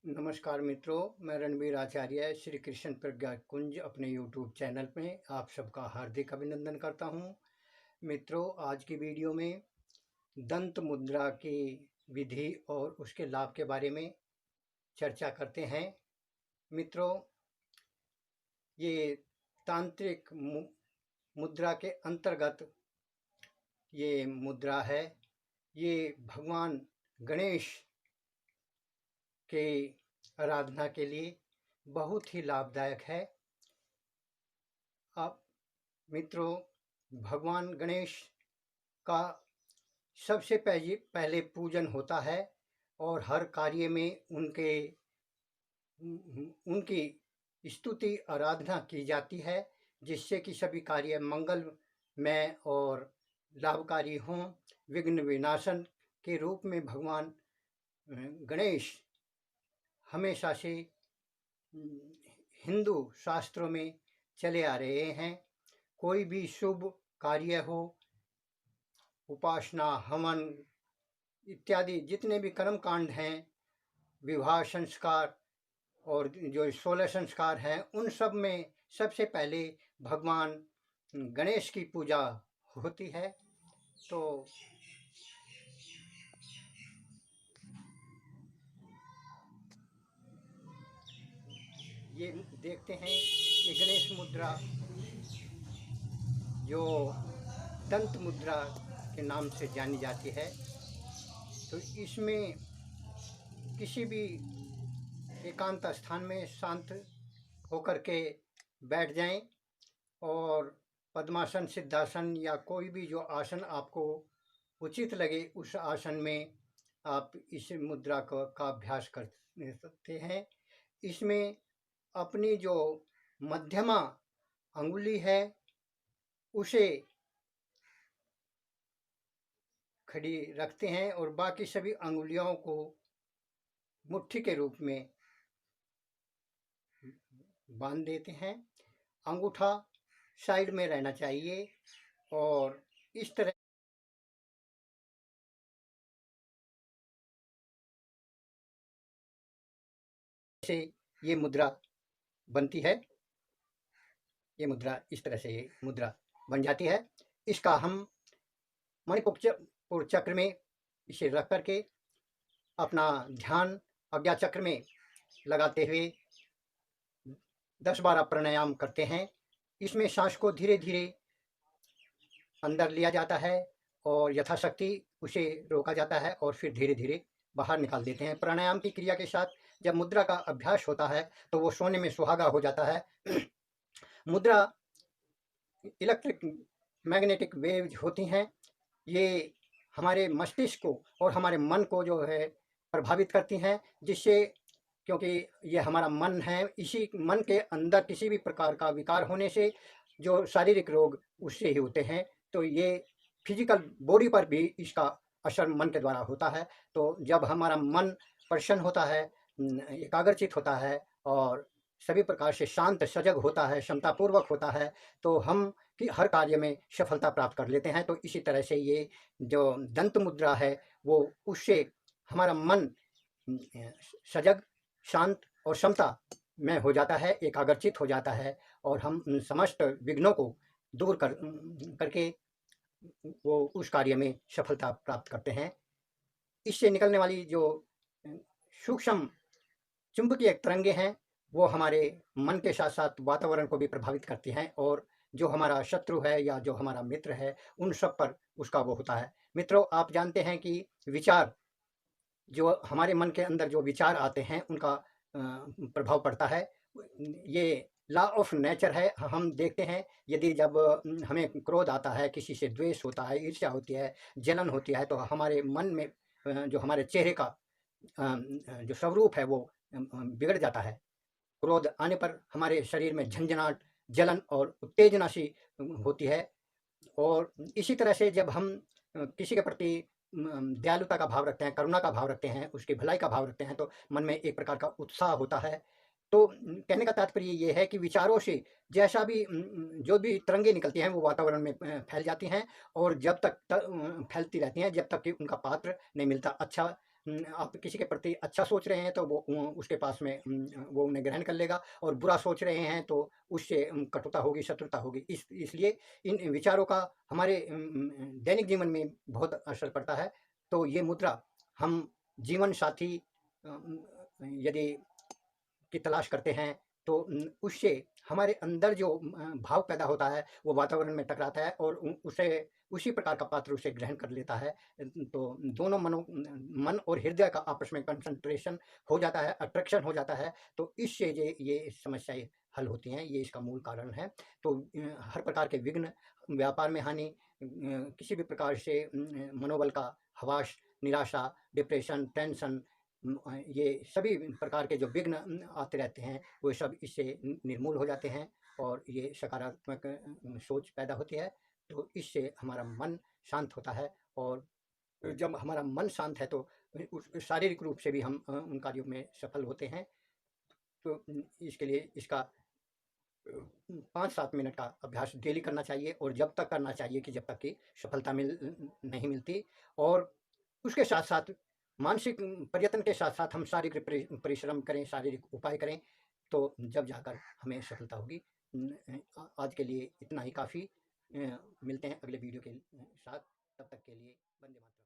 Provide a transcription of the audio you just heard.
नमस्कार मित्रों, मैं रणबीर आचार्य श्री कृष्ण प्रज्ञा कुंज अपने यूट्यूब चैनल में आप सबका हार्दिक अभिनंदन करता हूं। मित्रों, आज की वीडियो में दंत मुद्रा की विधि और उसके लाभ के बारे में चर्चा करते हैं। मित्रों, ये तांत्रिक मुद्रा के अंतर्गत ये मुद्रा है। ये भगवान गणेश के आराधना के लिए बहुत ही लाभदायक है। अब मित्रों, भगवान गणेश का सबसे पहले पूजन होता है और हर कार्य में उनकी स्तुति आराधना की जाती है, जिससे कि सभी कार्य मंगलमय और लाभकारी हों। विघ्न विनाशन के रूप में भगवान गणेश हमेशा से हिंदू शास्त्रों में चले आ रहे हैं। कोई भी शुभ कार्य हो, उपासना, हवन इत्यादि जितने भी कर्म कांड हैं, विवाह संस्कार और जो 16 संस्कार हैं, उन सब में सबसे पहले भगवान गणेश की पूजा होती है। तो ये देखते हैं, ये गणेश मुद्रा जो दंत मुद्रा के नाम से जानी जाती है। तो इसमें किसी भी एकांत स्थान में शांत होकर के बैठ जाएं और पद्मासन, सिद्धासन या कोई भी जो आसन आपको उचित लगे, उस आसन में आप इस मुद्रा का अभ्यास कर सकते हैं। इसमें अपनी जो मध्यमा अंगुली है उसे खड़ी रखते हैं और बाकी सभी अंगुलियों को मुट्ठी के रूप में बांध देते हैं। अंगूठा साइड में रहना चाहिए और इस तरह से ये मुद्रा बनती है। ये मुद्रा इस तरह से मुद्रा बन जाती है। इसका हम मणिपुर चक्र में इसे रख करके अपना ध्यान आज्ञा चक्र में लगाते हुए 10-12 प्राणायाम करते हैं। इसमें सांस को धीरे धीरे अंदर लिया जाता है और यथाशक्ति उसे रोका जाता है और फिर धीरे धीरे बाहर निकाल देते हैं। प्राणायाम की क्रिया के साथ जब मुद्रा का अभ्यास होता है तो वो सोने में सुहागा हो जाता है। मुद्रा इलेक्ट्रिक मैग्नेटिक वेव्स होती हैं। ये हमारे मस्तिष्क को और हमारे मन को जो है प्रभावित करती हैं, जिससे क्योंकि ये हमारा मन है, इसी मन के अंदर किसी भी प्रकार का विकार होने से जो शारीरिक रोग उससे ही होते हैं। तो ये फिजिकल बॉडी पर भी इसका असर मन के द्वारा होता है। तो जब हमारा मन प्रसन्न होता है, एकाग्रचित होता है और सभी प्रकार से शांत सजग होता है, क्षमतापूर्वक होता है, तो हम कि हर कार्य में सफलता प्राप्त कर लेते हैं। तो इसी तरह से ये जो दंत मुद्रा है वो उससे हमारा मन सजग, शांत और क्षमता में हो जाता है, एकाग्रचित हो जाता है और हम समस्त विघ्नों को दूर करके वो उस कार्य में सफलता प्राप्त करते हैं। इससे निकलने वाली जो सूक्ष्म चुंबकीय तरंगे हैं वो हमारे मन के साथ साथ वातावरण को भी प्रभावित करती हैं और जो हमारा शत्रु है या जो हमारा मित्र है उन सब पर उसका वो होता है। मित्रों, आप जानते हैं कि विचार, जो हमारे मन के अंदर जो विचार आते हैं उनका प्रभाव पड़ता है। ये लॉ ऑफ नेचर है। हम देखते हैं यदि जब हमें क्रोध आता है, किसी से द्वेष होता है, ईर्ष्या होती है, जलन होती है, तो हमारे मन में जो हमारे चेहरे का जो स्वरूप है वो बिगड़ जाता है। क्रोध आने पर हमारे शरीर में झंझनाहट, जलन और उत्तेजना सी होती है। और इसी तरह से जब हम किसी के प्रति दयालुता का भाव रखते हैं, करुणा का भाव रखते हैं, उसकी भलाई का भाव रखते हैं, तो मन में एक प्रकार का उत्साह होता है। तो कहने का तात्पर्य ये है कि विचारों से जैसा भी जो भी तरंगे निकलती हैं वो वातावरण में फैल जाती हैं और जब तक फैलती रहती हैं जब तक कि उनका पात्र नहीं मिलता। अच्छा आप किसी के प्रति अच्छा सोच रहे हैं तो वो उसके पास में वो उन्हें ग्रहण कर लेगा, और बुरा सोच रहे हैं तो उससे कटुता होगी, शत्रुता होगी। इसलिए इन विचारों का हमारे दैनिक जीवन में बहुत असर पड़ता है। तो ये मुद्रा हम जीवन साथी यदि की तलाश करते हैं तो उससे हमारे अंदर जो भाव पैदा होता है वो वातावरण में टकराता है और उसे उसी प्रकार का पात्र उसे ग्रहण कर लेता है। तो दोनों मन और हृदय का आपस में कंसंट्रेशन हो जाता है, अट्रैक्शन हो जाता है। तो इससे ये समस्याएं हल होती हैं, ये इसका मूल कारण है। तो हर प्रकार के विघ्न, व्यापार में हानि, किसी भी प्रकार से मनोबल का हवास, निराशा, डिप्रेशन, टेंशन, ये सभी प्रकार के जो विघ्न आते रहते हैं वो सब इससे निर्मूल हो जाते हैं, और ये सकारात्मक सोच पैदा होती है। तो इससे हमारा मन शांत होता है, और जब हमारा मन शांत है तो उस शारीरिक रूप से भी हम उन कार्यों में सफल होते हैं। तो इसके लिए इसका 5-7 मिनट का अभ्यास डेली करना चाहिए, और जब तक करना चाहिए कि जब तक कि सफलता नहीं मिलती। और उसके साथ-साथ मानसिक प्रयत्न के साथ-साथ हम शारीरिक परिश्रम करें, शारीरिक उपाय करें, तो जब जाकर हमें सफलता होगी। आज के लिए इतना ही काफ़ी। मिलते हैं अगले वीडियो के साथ, तब तक के लिए वंदे मातरम।